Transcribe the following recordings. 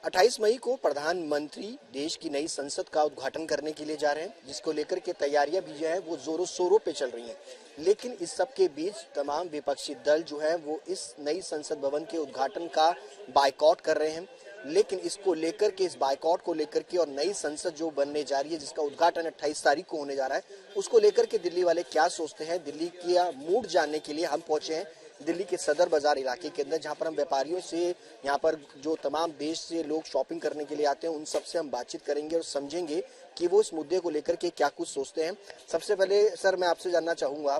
28 मई को प्रधानमंत्री देश की नई संसद का उद्घाटन करने के लिए जा रहे हैं, जिसको लेकर के तैयारियां भी जो है वो जोरों शोरों पे चल रही हैं। लेकिन इस सब के बीच तमाम विपक्षी दल जो है वो इस नई संसद भवन के उद्घाटन का बायकॉट कर रहे हैं। लेकिन इसको लेकर के, इस बायकॉट को लेकर के और नई संसद जो बनने जा रही है, जिसका उद्घाटन 28 तारीख को होने जा रहा है, उसको लेकर के दिल्ली वाले क्या सोचते हैं, दिल्ली का मूड जानने के लिए हम पहुंचे हैं दिल्ली के सदर बाजार इलाके के अंदर, जहां पर हम व्यापारियों से, यहाँ पर जो तमाम देश से लोग शॉपिंग करने के लिए आते हैं, उन सबसे हम बातचीत करेंगे और समझेंगे कि वो इस मुद्दे को लेकर के क्या कुछ सोचते हैं। सबसे पहले सर मैं आपसे जानना चाहूंगा,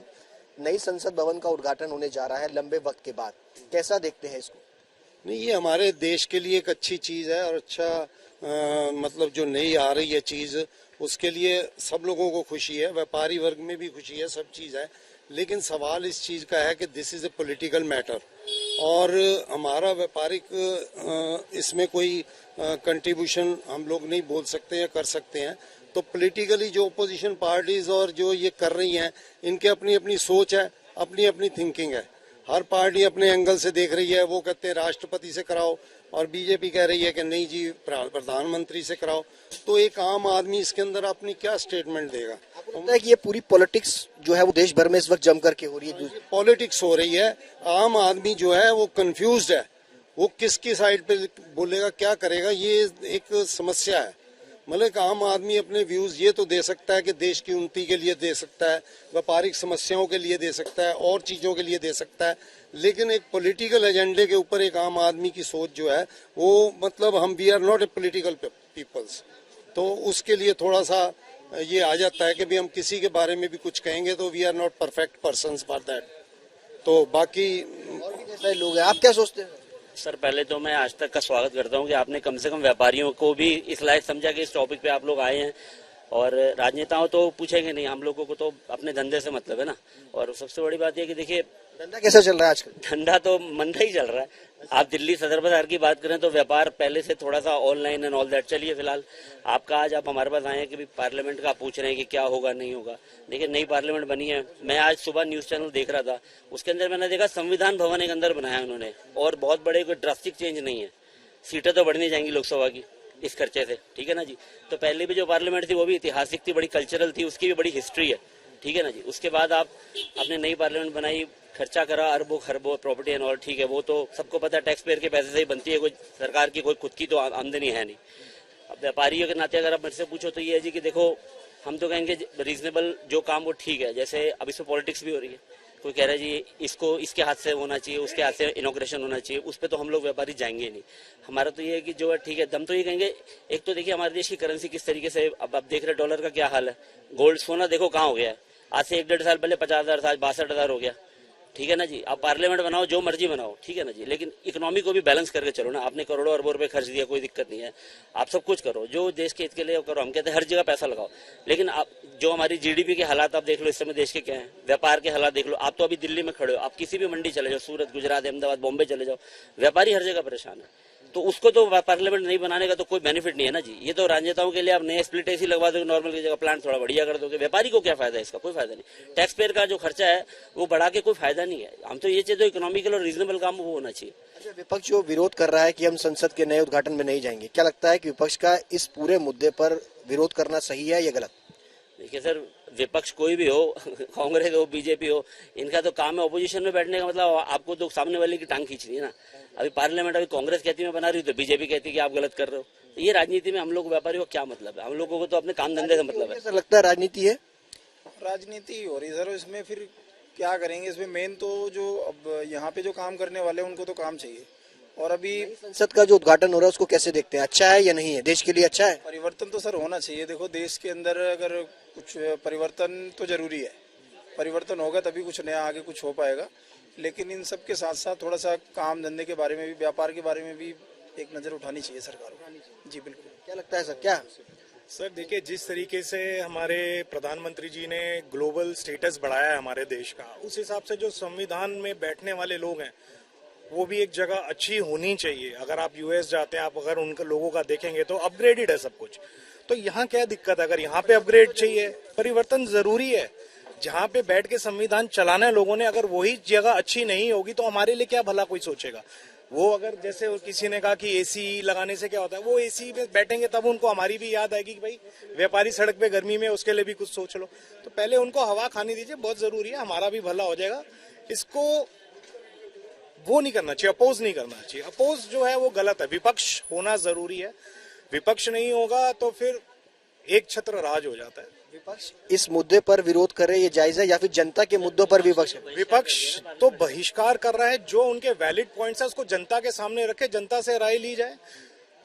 नई संसद भवन का उद्घाटन होने जा रहा है लंबे वक्त के बाद, कैसा देखते हैं इसको? नहीं, ये हमारे देश के लिए एक अच्छी चीज है और अच्छा मतलब जो नई आ रही है चीज, उसके लिए सब लोगों को खुशी है, व्यापारी वर्ग में भी खुशी है, सब चीज है। लेकिन सवाल इस चीज का है कि this is a political matter और हमारा व्यापारिक इसमें कोई कंट्रीब्यूशन हम लोग नहीं बोल सकते या कर सकते हैं। तो पॉलिटिकली जो ओपोजिशन पार्टीज और जो ये कर रही हैं, इनके अपनी अपनी सोच है, अपनी अपनी थिंकिंग है। हर पार्टी अपने एंगल से देख रही है। वो कहते हैं राष्ट्रपति से कराओ और बीजेपी कह रही है कि नहीं जी प्रधानमंत्री से कराओ। तो एक आम आदमी इसके अंदर अपनी क्या स्टेटमेंट देगा? आपको लगता है कि ये पूरी पॉलिटिक्स जो है वो देश भर में इस वक्त जम करके हो रही है? पॉलिटिक्स हो रही है। आम आदमी जो है वो कंफ्यूज्ड है, वो किसकी साइड पे बोलेगा, क्या करेगा, ये एक समस्या है। मतलब एक आम आदमी अपने व्यूज ये तो दे सकता है कि देश की उन्नति के लिए दे सकता है, व्यापारिक समस्याओं के लिए दे सकता है, और चीजों के लिए दे सकता है। लेकिन एक पॉलिटिकल एजेंडे के ऊपर एक आम आदमी की सोच जो है वो, मतलब हम we are not a political peoples, तो उसके लिए थोड़ा सा ये आ जाता है कि भी हम किसी के बारे में भी कुछ कहेंगे तो we are not perfect persons for that. तो बाकी और भी जैसे लोग हैं, आप क्या सोचते हैं? सर पहले तो मैं आज तक का स्वागत करता हूं कि आपने कम से कम व्यापारियों को भी इस लायक समझा कि इस टॉपिक पे आप लोग आए हैं। और राजनेताओं तो पूछेंगे नहीं, हम लोगों को तो अपने धंधे से मतलब है ना। और सबसे बड़ी बात यह कि देखिए, धंधा कैसा चल रहा है आजकल? धंधा तो मंदा ही चल रहा है। आप दिल्ली सदर बाजार की बात करें तो व्यापार पहले से थोड़ा सा ऑनलाइन एंड ऑल दैट। चलिए फिलहाल आपका आज आप हमारे पास आए हैं कि भी पार्लियामेंट का पूछ रहे हैं कि क्या होगा नहीं होगा। देखिए नई पार्लियामेंट बनी है, मैं आज सुबह न्यूज चैनल देख रहा था, उसके अंदर मैंने देखा संविधान भवन एक अंदर बनाया उन्होंने, और बहुत बड़े कोई ड्रास्टिक चेंज नहीं है। सीटें तो बढ़नी जाएंगी लोकसभा की इस खर्चे से, ठीक है ना जी। तो पहले भी जो पार्लियामेंट थी वो भी ऐतिहासिक थी, बड़ी कल्चरल थी, उसकी भी बड़ी हिस्ट्री है, ठीक है ना जी। उसके बाद आप आपने नई पार्लियामेंट बनाई, खर्चा करा अरबों खरबों, प्रॉपर्टी एंड ऑल, ठीक है, वो तो सबको पता है, टैक्स पेयर के पैसे से ही बनती है, कोई सरकार की कोई खुद की तो आमदनी है नहीं। अब व्यापारियों के नाते अगर आप मेरे से पूछो तो ये है जी कि देखो, हम तो कहेंगे रीजनेबल जो काम वो ठीक है। जैसे अब इसमें पॉलिटिक्स भी हो रही है, कोई कह रहा है जी इसको इसके हाथ से होना चाहिए, उसके हाथ से इनॉग्रेशन होना चाहिए, उस पर तो हम लोग व्यापारी जाएंगे नहीं। हमारा तो ये है कि जो है ठीक है, दम तो ये कहेंगे, एक तो देखिए हमारे देश की करेंसी किस तरीके से, अब आप देख रहे डॉलर का क्या हाल है, गोल्ड सोना देखो कहाँ हो गया है। आज से 1-1.5 साल पहले 50,000 था, आज 62,000 हो गया, ठीक है ना जी। आप पार्लियामेंट बनाओ, जो मर्जी बनाओ, ठीक है ना जी, लेकिन इकोनॉमी को भी बैलेंस करके चलो ना। आपने करोड़ों अरबों रुपए खर्च दिया, कोई दिक्कत नहीं है, आप सब कुछ करो जो देश के हित के लिए करो। हम कहते हैं हर जगह पैसा लगाओ, लेकिन आप जो हमारी जीडीपी के हालात आप देख लो इस समय देश के क्या है, व्यापार के हालात देख लो। आप तो अभी दिल्ली में खड़े हो, आप किसी भी मंडी चले जाओ, सूरत, गुजरात, अहमदाबाद, बॉम्बे चले जाओ, व्यापारी हर जगह परेशान है। तो उसको तो पार्लियामेंट नहीं बनाने का तो कोई बेनिफिट नहीं है ना जी। ये तो राजनेताओं के लिए आप नए स्प्लिट एसी लगवा दोगे, नॉर्मल की जगह प्लांट थोड़ा बढ़िया कर दोगे, व्यापारी को क्या फायदा है इसका? कोई फायदा नहीं। टैक्स पेयर का जो खर्चा है वो बढ़ा के कोई फायदा नहीं है। हम तो ये चाहिए, इकोनॉमिकल और रीजनेबल काम वो होना चाहिए। अच्छा, विपक्ष जो विरोध कर रहा है कि हम संसद के नए उद्घाटन में नहीं जाएंगे, क्या लगता है कि विपक्ष का इस पूरे मुद्दे पर विरोध करना सही है या गलत? देखिए सर, विपक्ष कोई भी हो कांग्रेस हो, बीजेपी हो, इनका तो काम है ऑपोजिशन में बैठने का। मतलब आपको तो सामने वाले की टांग खींचनी है ना। अभी पार्लियामेंट अभी कांग्रेस कहती मैं बना रही हूँ तो बीजेपी कहती है कि आप गलत कर रहे हो। तो ये राजनीति में हम लोग व्यापारी को क्या मतलब है? हम लोगों को तो अपने काम धंधे से मतलब है। ऐसा लगता है राजनीति है, राजनीति हो रही सर। इसमें फिर क्या करेंगे? इसमें मेन तो जो अब यहाँ पे जो काम करने वाले हैं उनको तो काम चाहिए। और अभी संसद का जो उद्घाटन हो रहा है उसको कैसे देखते हैं? अच्छा है या नहीं है? देश के लिए अच्छा है? परिवर्तन तो सर होना चाहिए। देखो देश के अंदर अगर कुछ परिवर्तन तो जरूरी है, परिवर्तन होगा तभी कुछ नया आगे कुछ हो पाएगा। लेकिन इन सब के साथ साथ थोड़ा सा काम धंधे के बारे में भी, व्यापार के बारे में भी एक नजर उठानी चाहिए सरकार को। जी बिल्कुल। क्या लगता है सर? क्या सर देखिए, जिस तरीके से हमारे प्रधानमंत्री जी ने ग्लोबल स्टेटस बढ़ाया है हमारे देश का, उस हिसाब से जो संविधान में बैठने वाले लोग हैं वो भी एक जगह अच्छी होनी चाहिए। अगर आप यूएस जाते हैं, आप अगर उनके लोगों का देखेंगे तो अपग्रेडेड है सब कुछ। तो यहाँ क्या दिक्कत है? अगर यहाँ पे अपग्रेड चाहिए, परिवर्तन जरूरी है। जहाँ पे बैठ के संविधान चलाना है लोगों ने, अगर वही जगह अच्छी नहीं होगी तो हमारे लिए क्या भला कोई सोचेगा? वो अगर जैसे किसी ने कहा कि एसी लगाने से क्या होता है, वो एसी में बैठेंगे तब उनको हमारी भी याद आएगी कि भाई व्यापारी सड़क पे गर्मी में, उसके लिए भी कुछ सोच लो। तो पहले उनको हवा खाने दीजिए, बहुत जरूरी है, हमारा भी भला हो जाएगा। इसको वो नहीं करना चाहिए, अपोज नहीं करना चाहिए। अपोज जो है वो गलत है, विपक्ष होना जरूरी है। विपक्ष नहीं होगा तो फिर एक छत्र राज हो जाता है। विपक्ष इस मुद्दे पर विरोध करे ये जायज है या फिर जनता के मुद्दों पर विपक्ष है? विपक्ष तो बहिष्कार कर रहा है, जो उनके वैलिड पॉइंट्स है उसको जनता के सामने रखे, जनता से राय ली जाए।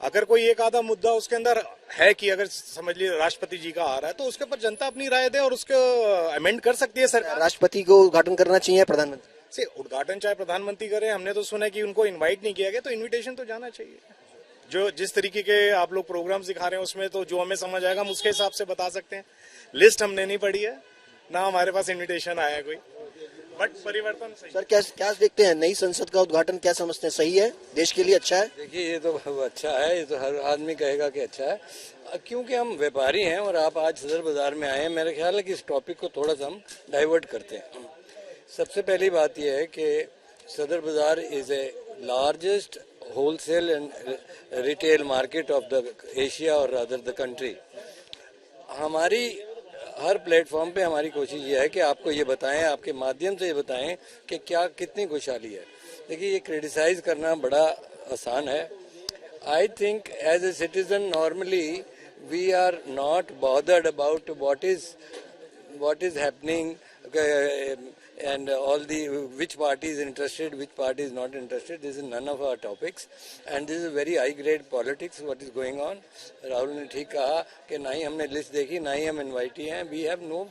अगर कोई एक आधा मुद्दा उसके अंदर है कि अगर समझ लीजिए राष्ट्रपति जी का आ रहा है तो उसके ऊपर जनता अपनी राय दे और उसको अमेंड कर सकती है सरकार। राष्ट्रपति को उद्घाटन करना चाहिए प्रधानमंत्री से उद्घाटन चाहे प्रधानमंत्री करें, हमने तो सुना कि उनको इनवाइट नहीं किया गया, तो इनविटेशन तो जाना चाहिए। जो जिस तरीके के आप लोग प्रोग्राम्स दिखा रहे हैं उसमें तो जो हमें समझ आएगा हम उसके हिसाब से बता सकते हैं। लिस्ट हमने नहीं पढ़ी है, ना हमारे पास इनविटेशन आया कोई, बट परिवर्तन सही। सर क्या देखते हैं नई संसद का उद्घाटन, क्या समझते हैं, सही है, देश के लिए अच्छा है? देखिए ये तो अच्छा है, ये तो हर आदमी कहेगा कि अच्छा है, क्योंकि हम व्यापारी हैं और आप आज सदर बाजार में आए हैं। मेरा ख्याल है कि इस टॉपिक को थोड़ा सा हम डाइवर्ट करते हैं। सबसे पहली बात यह है कि सदर बाजार is a largest wholesale and retail market of the Asia और अदर द कंट्री। हमारी हर प्लेटफॉर्म पे हमारी कोशिश ये है कि आपको ये बताएं, आपके माध्यम से ये बताएं कि क्या कितनी खुशहाली है। देखिए ये क्रिटिसाइज करना बड़ा आसान है। I think as a citizen normally we are not bothered about what is happening and all the which party is interested, which party is not interested. This is none of our topics and this is very high grade politics what is going on. Rahul ने ठीक कहा कि ना ही हमने list देखी, ना ही हम invitee हैं। We have no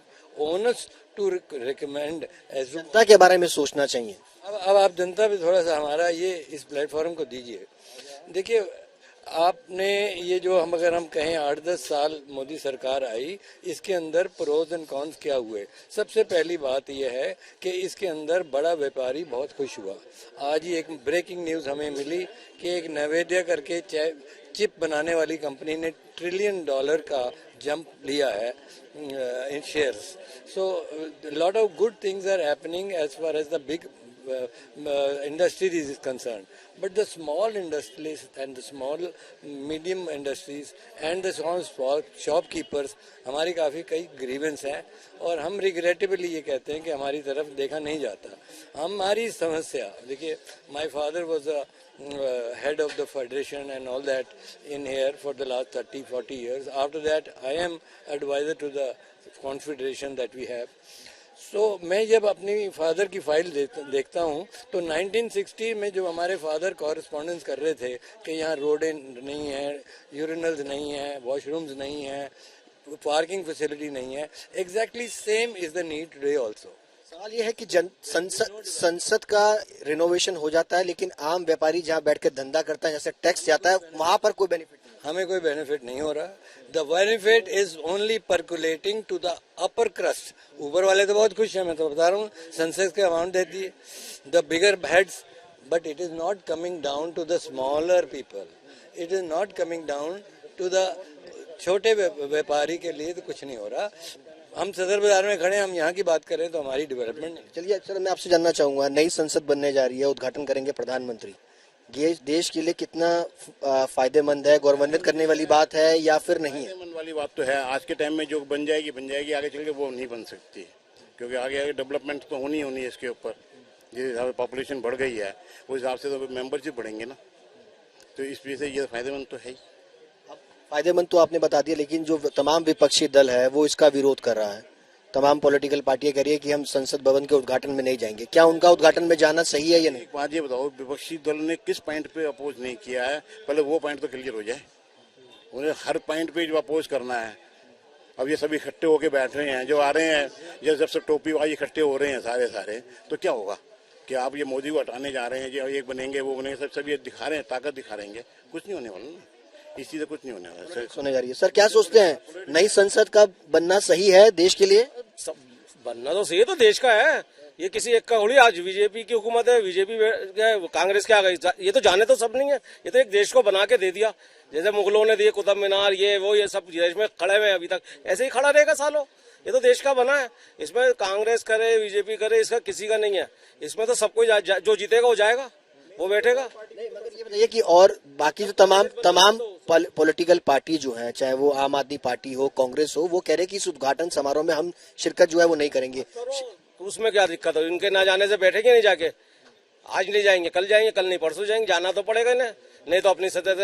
onus to recommend as जनता के बारे में सोचना चाहिए। अब आप जनता पे थोड़ा सा हमारा ये इस प्लेटफॉर्म को दीजिए। देखिए आपने ये जो अगर हम कहें 8-10 साल मोदी सरकार आई, इसके अंदर प्रोज एंड कॉन्स क्या हुए। सबसे पहली बात यह है कि इसके अंदर बड़ा व्यापारी बहुत खुश हुआ। आज ही एक ब्रेकिंग न्यूज़ हमें मिली कि एक नवेदिया करके चिप बनाने वाली कंपनी ने $1 ट्रिलियन का जंप लिया है in shares. So lot of good things are happening as far as the big industries is concerned, but the small industries and the small medium industries and the small shopkeepers हमारी काफ़ी कई grievance हैं और हम रिग्रेटेबली ये कहते हैं कि हमारी तरफ देखा नहीं जाता। हमारी समस्या देखिए, my father was a head of the federation and all that in here for the last 30-40 years. After that I am advisor to the confederation that we have. So, मैं जब अपनी फादर की फाइल देखता हूँ तो 1960 में जो हमारे फादर कॉरेस्पॉन्डेंस कर रहे थे कि यहाँ रोडें नहीं है, यूरिनल्स नहीं है, वॉशरूम्स नहीं है, पार्किंग फैसिलिटी नहीं है, exactly same is the need today also. सवाल ये है कि संसद का रिनोवेशन हो जाता है लेकिन आम व्यापारी जहाँ बैठकर धंधा करता है, जैसे टैक्स जाता है, वहां पर कोई बेनिफिट नहीं। हमें कोई बेनिफिट नहीं हो रहा। The benefit is only percolating to the upper crust. ऊपर वाले तो बहुत खुश हैं, मैं तो बता रहा हूँ, सेंसेक्स के अमाउंट देती है, the bigger heads, but it is not coming down to the smaller people, it is not coming down to the छोटे व्यापारी के लिए तो कुछ नहीं हो रहा। हम सदर बाजार में खड़े हैं, हम यहाँ की बात करें तो हमारी डेवलपमेंट नहीं। चलिए सर, मैं आपसे जानना चाहूंगा, नई संसद बनने जा रही है, उद्घाटन करेंगे प्रधानमंत्री, ये देश के लिए कितना फायदेमंद है, गौरवान्वित करने वाली बात है या फिर नहीं है? फायदेमंद वाली बात तो है। आज के टाइम में जो बन जाएगी, आगे चल के वो नहीं बन सकती, क्योंकि आगे डेवलपमेंट तो होनी है इसके ऊपर। जिस हिसाब से पॉपुलेशन बढ़ गई है उस हिसाब से तो मेंबरशिप बढ़ेंगे ना, तो इस वजह से ये फायदेमंद तो है ही। फायदेमंद तो आपने बता दिया, लेकिन जो तमाम विपक्षी दल है वो इसका विरोध कर रहा है। तमाम पॉलिटिकल पार्टियां कह रही है कि हम संसद भवन के उद्घाटन में नहीं जाएंगे। क्या उनका उद्घाटन में जाना सही है या नहीं? एक बात ये बताओ, विपक्षी दल ने किस पॉइंट पे अपोज नहीं किया है, पहले वो पॉइंट तो क्लियर हो जाए। उन्हें हर पॉइंट पे जो अपोज करना है। अब ये सभी इकट्ठे होके बैठ रहे हैं, जो आ रहे हैं, जैसे जब से टोपी वाले इकट्ठे हो रहे हैं सारे, तो क्या होगा कि आप ये मोदी को हटाने जा रहे हैं, जो एक बनेंगे वो बनेंगे, सब ये दिखा रहे हैं, ताकत दिखा रहेंगे, कुछ नहीं होने वाला ना, इस चीज से कुछ नहीं होने वाला। सुने जा रही है सर, क्या सोचते हैं, नई संसद का बनना सही है देश के लिए? बनना तो सही है, तो देश का है, ये किसी एक का थोड़ी। आज बीजेपी की हुकूमत है, बीजेपी कांग्रेस क्या गई, ये तो जाने तो सब नहीं है, ये तो एक देश को बना के दे दिया। जैसे मुगलों ने दिए कुतुब मीनार, ये सब देश में खड़े हुए अभी तक, ऐसे ही खड़ा रहेगा सालों। ये तो देश का बना है, इसमें कांग्रेस करे बीजेपी करे, इसका किसी का नहीं है। इसमें तो सब कोई जो जीतेगा वो जाएगा। वो बैठेगा। नहीं, मगर ये बताइए कि और बाकी जो तमाम पॉलिटिकल पार्टी जो है, चाहे वो आम आदमी पार्टी हो, कांग्रेस हो, वो कह रहे हैं कि इस उद्घाटन समारोह में हम शिरकत जो है वो नहीं करेंगे। तो उसमें क्या दिक्कत हो, इनके ना जाने से बैठेंगे नहीं जाके, आज नहीं जाएंगे, कल नहीं परसों जाएंगे, जाना तो पड़ेगा ना, नहीं तो अपनी सतह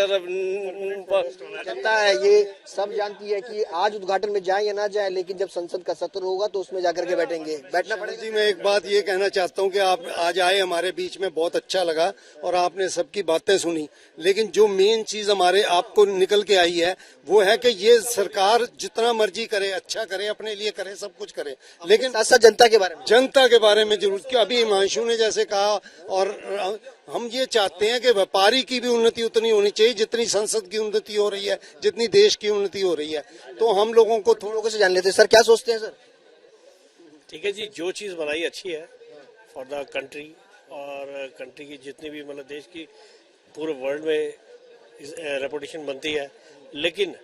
जनता है ये सब जानती है कि आज उद्घाटन में जाए या ना जाए, लेकिन जब संसद का सत्र होगा तो उसमें जाकर के बैठना पड़ेगा। जी, मैं एक बात ये कहना चाहता हूँ कि आप आज आए हमारे बीच में, बहुत अच्छा लगा और आपने सबकी बातें सुनी, लेकिन जो मेन चीज हमारे आपको निकल के आई है वो है कि ये सरकार जितना मर्जी करे, अच्छा करे, अपने लिए करे, सब कुछ करे, लेकिन साथ साथ जनता के बारे में जरूर, कि अभी हिमांशु ने जैसे कहा, और हम ये चाहते हैं कि व्यापारी की भी उन्नति उतनी होनी चाहिए जितनी संसद की उन्नति हो रही है, जितनी देश की उन्नति हो रही है। तो हम लोगों को लोगों से जान लेते हैं। सर क्या सोचते हैं सर? ठीक है जी, जो चीज़ बनाई अच्छी है फॉर द कंट्री, और कंट्री की जितनी भी मतलब देश की पूरे वर्ल्ड में रेपुटेशन बनती है, लेकिन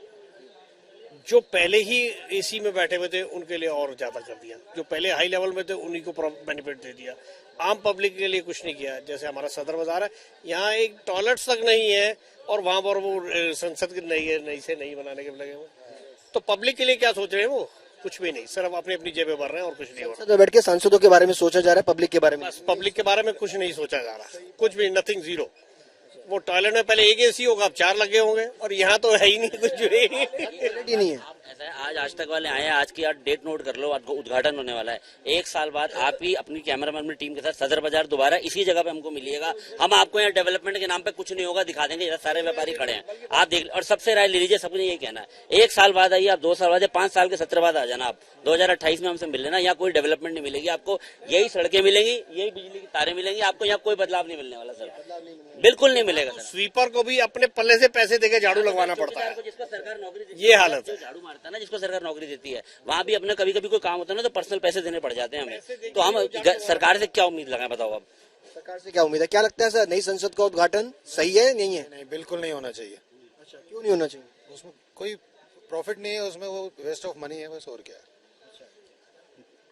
जो पहले ही एसी में बैठे हुए थे उनके लिए और ज्यादा कर दिया, जो पहले हाई लेवल में थे उन्हीं को बेनिफिट दे दिया, आम पब्लिक के लिए कुछ नहीं किया। जैसे हमारा सदर बाजार है, यहाँ एक टॉयलेट तक नहीं है और वहां पर वो संसद की नई बनाने के लगे हुए, तो पब्लिक के लिए क्या सोच रहे हैं वो? कुछ भी नहीं, सिर्फ अपनी अपनी जेबें भर रहे हैं और कुछ नहीं हो रहा। बैठ के सांसदों के बारे में सोचा जा रहा है, पब्लिक के बारे में? बस पब्लिक के बारे में कुछ नहीं सोचा जा रहा, कुछ भी, नथिंग, जीरो। वो टॉयलेट में पहले एक एसी होगा, अब 4 लगे होंगे, और यहाँ तो है ही नहीं कुछ ही नहीं है। ऐसा है, आज तक वाले आए हैं, आज की डेट नोट कर लो, आज उद्घाटन होने वाला है। 1 साल बाद आप ही अपनी कैमरामैन टीम के साथ सदर बाजार दोबारा इसी जगह पे हमको मिलिएगा। हम आपको यहाँ डेवलपमेंट के नाम पे कुछ नहीं होगा दिखा देंगे, सारे व्यापारी खड़े हैं, आप देख, और सबसे राय ले लीजिए, सबने यही कहना है 1 साल बाद आइए आप, 2 साल बाद, 5 साल के सत्र बाद आ जाना आप, 2028 में हमसे मिल लेना। यहाँ कोई डेवलपमेंट नहीं मिलेगी आपको, यही सड़कें मिलेंगी, यही बिजली की तारें मिलेंगी आपको, यहाँ कोई बदलाव नहीं मिलने वाला सर, बिल्कुल नहीं मिलेगा सर। स्वीपर को भी अपने पल्ले से पैसे देके झाड़ू लगवाना पड़ता है, जिसको सरकार नौकरी देती है, ये हालत है। झाड़ू मारता है ना जिसको सरकार नौकरी देती है, वहाँ भी अपने कभी कभी कोई काम होता है ना तो पर्सनल पैसे देने पड़ जाते हैं हमें, तो हम सरकार से क्या उम्मीद लगाएं, बताओ अब? सरकार से क्या उम्मीद है? क्या लगता है सर, नई संसद का उद्घाटन सही है नहीं है? नहीं, बिल्कुल नहीं होना चाहिए। अच्छा, क्यों नहीं होना चाहिए? उसमें कोई प्रॉफिट नहीं है, उसमें वो वेस्ट ऑफ मनी है बस, और क्या है।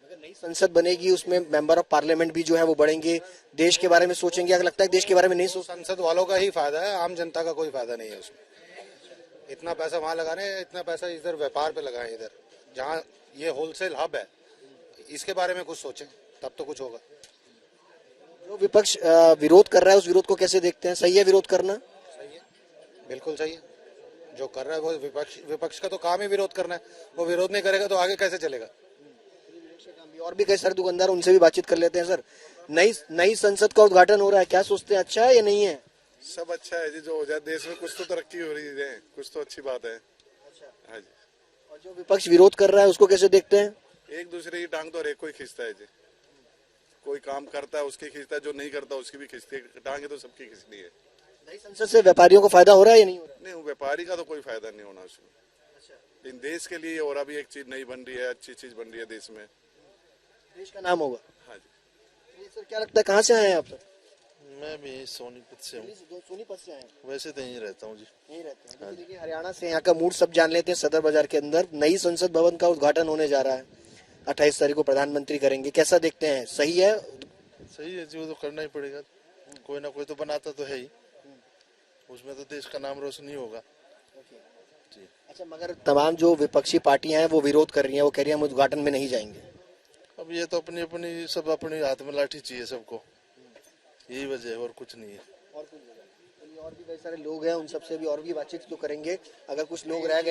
अगर नई संसद बनेगी उसमें मेंबर ऑफ पार्लियामेंट भी जो है वो बढ़ेंगे, देश के बारे में सोचेंगे, अगर लगता है देश के बारे में नहीं सोच, संसद वालों का ही फायदा है, आम जनता का कोई फायदा नहीं है उसमें। इतना पैसा वहाँ लगा रहे हैं, इतना पैसा इधर व्यापार पे लगाएं, इधर जहाँ ये होलसेल हब है, इसके बारे में कुछ सोचें, तब तो कुछ होगा। जो विपक्ष विरोध कर रहा है उस विरोध को कैसे देखते हैं? सही है विरोध करना? सही है, बिल्कुल सही है। जो कर रहा है वो विपक्ष का तो काम ही विरोध करना है, वो विरोध नहीं करेगा तो आगे कैसे चलेगा? और भी कई सारे दुकानदार, उनसे भी बातचीत कर लेते हैं। सर, नई संसद का उद्घाटन हो रहा है, क्या सोचते हैं, अच्छा है या नहीं है? सब अच्छा है जी, जो हो जाए देश में कुछ तो तरक्की हो रही है, कुछ तो अच्छी बात है। हाँ जी। और जो विपक्ष विरोध कर रहा है उसको कैसे देखते हैं? एक दूसरे की टांग तो हर एक को ही खींचता है जी, कोई काम करता है उसकी खींचता है, जो नहीं करता उसकी भी खींचती है, टांगे तो सबकी खींचनी है। नई संसद से व्यापारियों को फायदा हो रहा है या नहीं हो रहा? नहीं, व्यापारी का तो कोई फायदा नहीं होना उसमें, लेकिन देश के लिए और अभी एक चीज नई बन रही है, अच्छी चीज बन रही है, देश में, देश का नाम होगा। हाँ जी। सर क्या लगता है, कहाँ से आए हैं आप? सर मैं भी सोनीपत से हूँ। सोनीपत से आए हैं? वैसे तो यहीं रहता हूँ जी। यहीं रहते हैं। देखिए हरियाणा से, यहाँ का मूड सब जान लेते हैं। सदर बाजार के अंदर नई संसद भवन का उद्घाटन होने जा रहा है, 28 तारीख को प्रधानमंत्री करेंगे, कैसा देखते हैं? सही है? सही है जी, वो तो करना ही पड़ेगा, कोई ना कोई तो बनाता तो है ही, उसमें तो देश का नाम रोशन ही होगा जी। अच्छा, मगर तमाम जो विपक्षी पार्टियां हैं वो विरोध कर रही हैं, वो कह रही हैं हम उद्घाटन में नहीं जाएंगे। अब ये तो अपनी अपनी सब अपने हाथ में लाठी चाहिए सबको, यही वजह है और कुछ नहीं है। और भी कई सारे लोग हैं, उन सबसे भी और भी बातचीत तो करेंगे। अगर कुछ लोग रह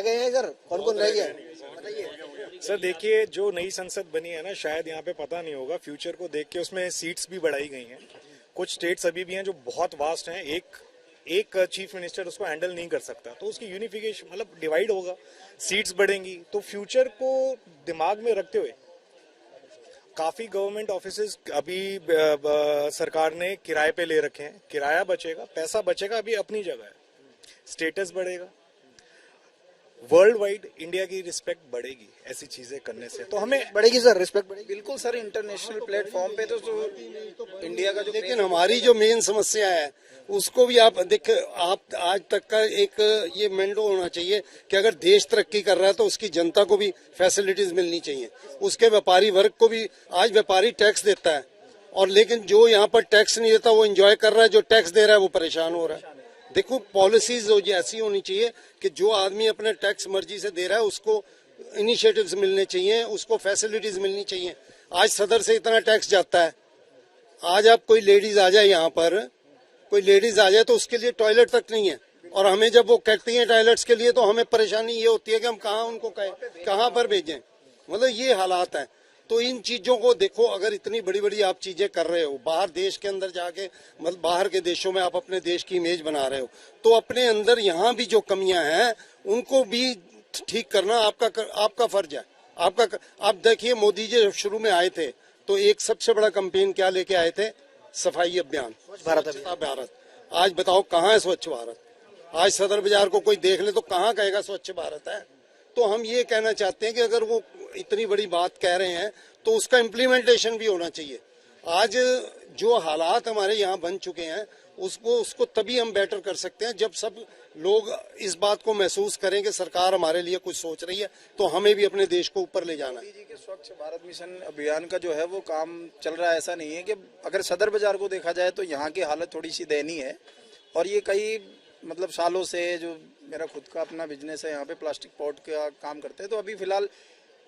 गए हैं इधर, कौन कौन रह गया बताइए। सर देखिए, जो नई संसद बनी है ना, शायद यहाँ पे पता नहीं होगा, फ्यूचर को देख के उसमें सीट्स भी बढ़ाई गई हैं। कुछ स्टेट्स अभी भी हैं जो बहुत वास्ट हैं, एक चीफ मिनिस्टर उसको हैंडल नहीं कर सकता, तो उसकी यूनिफिकेशन मतलब डिवाइड होगा, सीट्स बढ़ेंगी, तो फ्यूचर को दिमाग में रखते हुए काफी गवर्नमेंट ऑफिसेज अभी सरकार ने किराए पे ले रखे हैं, किराया बचेगा, पैसा बचेगा, अभी अपनी जगह है, स्टेटस बढ़ेगा, वर्ल्ड वाइड इंडिया की रिस्पेक्ट बढ़ेगी ऐसी चीजें करने से, तो हमें बढ़ेगी सर, रिस्पेक्ट बढ़ेगी। बिल्कुल सर, इंटरनेशनल प्लेटफॉर्म पे तो इंडिया का जो, लेकिन हमारी जो मेन समस्या है उसको भी आप देख, आप आज तक का एक ये मेंडो होना चाहिए कि अगर देश तरक्की कर रहा है तो उसकी जनता को भी फैसिलिटीज मिलनी चाहिए, उसके व्यापारी वर्ग को भी। आज व्यापारी टैक्स देता है और लेकिन जो यहाँ पर टैक्स नहीं देता वो एंजॉय कर रहा है, जो टैक्स दे रहा है वो परेशान हो रहा है। देखो पॉलिसीज ऐसी होनी चाहिए कि जो आदमी अपने टैक्स मर्जी से दे रहा है उसको इनिशिएटिव्स मिलने चाहिए, उसको फैसिलिटीज मिलनी चाहिए। आज सदर से इतना टैक्स जाता है, आज आप कोई लेडीज आ जाए यहाँ पर, कोई लेडीज आ जाए तो उसके लिए टॉयलेट तक नहीं है, और हमें जब वो कहती हैं टॉयलेट्स के लिए तो हमें परेशानी ये होती है कि हम कहाँ उनको कहाँ पर भेजें। मतलब ये हालात हैं। तो इन चीजों को देखो, अगर इतनी बड़ी बड़ी आप चीजें कर रहे हो, बाहर देश के अंदर जाके मतलब बाहर के देशों में आप अपने देश की इमेज बना रहे हो, तो अपने अंदर यहाँ भी जो कमियां हैं उनको भी ठीक करना आपका फर्ज है। आप देखिए मोदी जी शुरू में आए थे तो एक सबसे बड़ा कैंपेन क्या लेके आए थे, सफाई अभियान, स्वच्छता भारत। आज बताओ कहाँ है स्वच्छ भारत? आज सदर बाजार को कोई देख ले तो कहाँ कहेगा स्वच्छ भारत है? तो हम ये कहना चाहते हैं कि अगर वो इतनी बड़ी बात कह रहे हैं तो उसका इम्प्लीमेंटेशन भी होना चाहिए। आज जो हालात हमारे यहाँ बन चुके हैं उसको तभी हम बेटर कर सकते हैं जब सब लोग इस बात को महसूस करें कि सरकार हमारे लिए कुछ सोच रही है, तो हमें भी अपने देश को ऊपर ले जाना है। मोदी जी के स्वच्छ भारत मिशन अभियान का जो है वो काम चल रहा है। ऐसा नहीं है कि अगर सदर बाजार को देखा जाए तो यहाँ की हालत थोड़ी सी दयनीय है, और ये कई मतलब सालों से, जो मेरा खुद का अपना बिजनेस है यहाँ पे प्लास्टिक पॉट का काम करते हैं, तो अभी फिलहाल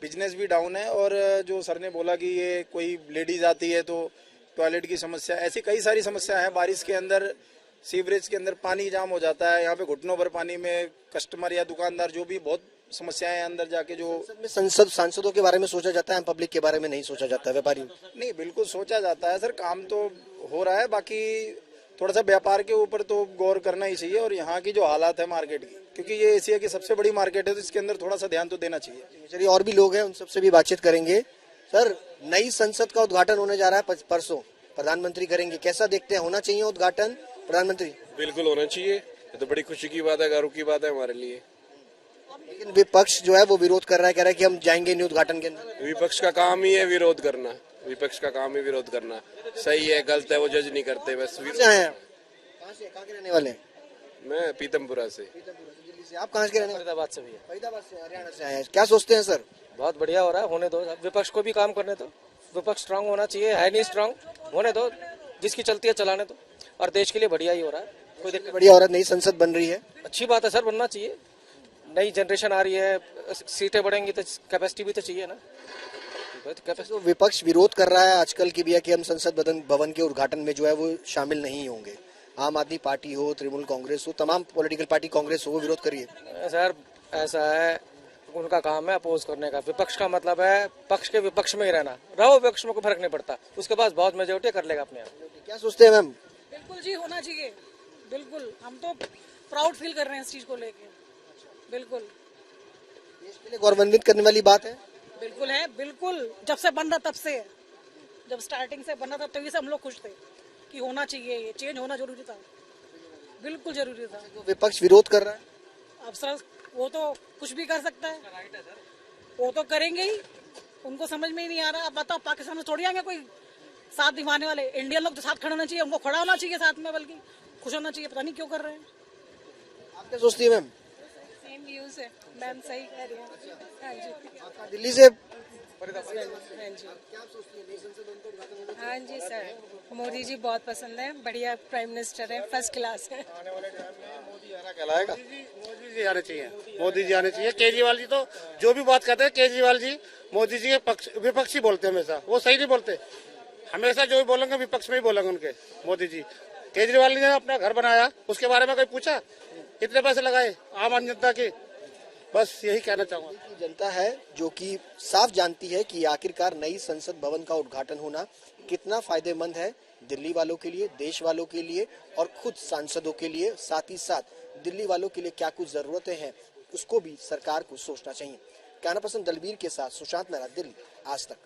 बिजनेस भी डाउन है। और जो सर ने बोला कि ये कोई लेडीज आती है तो टॉयलेट की समस्या, ऐसी कई सारी समस्या है। बारिश के अंदर सीवरेज के अंदर पानी जाम हो जाता है, यहाँ पे घुटनों भर पानी में कस्टमर या दुकानदार जो भी बहुत समस्याएं हैं अंदर जाके। जो सांसदों के बारे में सोचा जाता है, पब्लिक के बारे में नहीं सोचा जाता है, व्यापारी नहीं, बिल्कुल सोचा जाता है सर, काम तो हो रहा है। बाकी थोड़ा सा व्यापार के ऊपर तो गौर करना ही चाहिए, और यहाँ की जो हालात है मार्केट की, क्योंकि ये एशिया की सबसे बड़ी मार्केट है तो इसके अंदर थोड़ा सा ध्यान तो देना चाहिए। चलिए और भी लोग हैं, उन सबसे भी बातचीत करेंगे। सर, नई संसद का उद्घाटन होने जा रहा है परसों, प्रधानमंत्री करेंगे, कैसा देखते हैं? होना चाहिए उद्घाटन प्रधानमंत्री? बिल्कुल होना चाहिए, ये तो बड़ी खुशी की बात है, गर्व की बात है हमारे लिए। लेकिन विपक्ष जो है वो विरोध कर रहा है, कह रहा है कि हम जाएंगे नहीं उद्घाटन के अंदर। विपक्ष का काम ही है विरोध करना, विपक्ष का काम ही विरोध करना। सही है गलत है वो जज नहीं करते, बस कहाँ के रहने वाले हैं? मैं पीतमपुरा से। दिल्ली से। आप कहाँ के रहने वाले? फरीदाबाद से भी है। फरीदाबाद से, हरियाणा से आए हैं। क्या सोचते हैं सर? बहुत बढ़िया हो रहा है, होने दो, विपक्ष को भी काम करने दो। विपक्ष स्ट्रांग होना चाहिए, है नहीं स्ट्रांग, होने दो, जिसकी चलती है चलाने दो, और देश के लिए बढ़िया ही हो रहा है, कोई दिक्कत। बढ़िया हो रहा है, नई संसद बन रही है, अच्छी बात है सर, बनना चाहिए। नई जनरेशन आ रही है, सीटें बढ़ेंगी तो कैपेसिटी भी तो चाहिए ना। तो विपक्ष विरोध कर रहा है आजकल की भी है कि हम संसद भवन के उद्घाटन में जो है वो शामिल नहीं होंगे। आम आदमी पार्टी हो, तृणमूल कांग्रेस हो, तमाम पॉलिटिकल पार्टी, कांग्रेस हो, वो विरोध करिए। सर ऐसा है, उनका काम है अपोज करने का। विपक्ष का मतलब है पक्ष के विपक्ष में ही रहना, रहो विपक्ष में कोई फर्क नहीं पड़ता, उसके पास बहुत मेजोरिटी कर लेगा अपने आप। क्या सोचते हैं मैम? बिल्कुल जी, होना चाहिए, बिल्कुल। हम तो प्राउड फील कर रहे हैं इस चीज को लेके, बिल्कुल। देश के लिए गौरवान्वित करने वाली बात है। बिल्कुल है, बिल्कुल। जब से बन रहा तब से, जब स्टार्टिंग से बना था तभी से हम लोग खुश थे कि होना चाहिए, ये चेंज होना जरूरी था, बिल्कुल जरूरी था। तो विपक्ष विरोध कर रहा है, अब सर वो तो कुछ भी कर सकता है, वो तो करेंगे ही, उनको समझ में ही नहीं आ रहा। अब बताओ, पाकिस्तान में थोड़ी आएंगे कोई साथ दिवाने वाले, इंडियन लोग तो साथ खड़ा होना चाहिए, उनको खड़ा होना चाहिए साथ में, बल्कि खुश होना चाहिए। पता नहीं क्यों कर रहे हैं। आप क्या सोचती है मैम? सेम व्यूज है मैम, सही कह रही है। हाँ जी, दिल्ली से। हाँ जी सर, मोदी जी बहुत पसंद है, बढ़िया प्राइम मिनिस्टर है, फर्स्ट क्लास है। आने वाले टाइम में मोदी आना कहलाएगा। मोदी जी आने चाहिए, मोदी जी आने चाहिए। केजरीवाल जी तो जो भी बात करते हैं, केजरीवाल जी मोदी जी के विपक्षी बोलते हैं हमेशा, वो सही नहीं बोलते। हमेशा जो भी बोलेंगे विपक्ष में ही बोलेंगे उनके। मोदी जी, केजरीवाल ने अपना घर बनाया, उसके बारे में कोई पूछा? कितने पैसे लगाए आम आदमी जनता के? बस यही कहना चाहूंगा। जनता है जो कि साफ जानती है कि आखिरकार नई संसद भवन का उद्घाटन होना कितना फायदेमंद है दिल्ली वालों के लिए, देश वालों के लिए और खुद सांसदों के लिए। साथ ही साथ दिल्ली वालों के लिए क्या कुछ जरूरतें हैं उसको भी सरकार को सोचना चाहिए। कैमरा पर्सन दलबीर के साथ सुशांत मेहरा, दिल्ली, आज तक।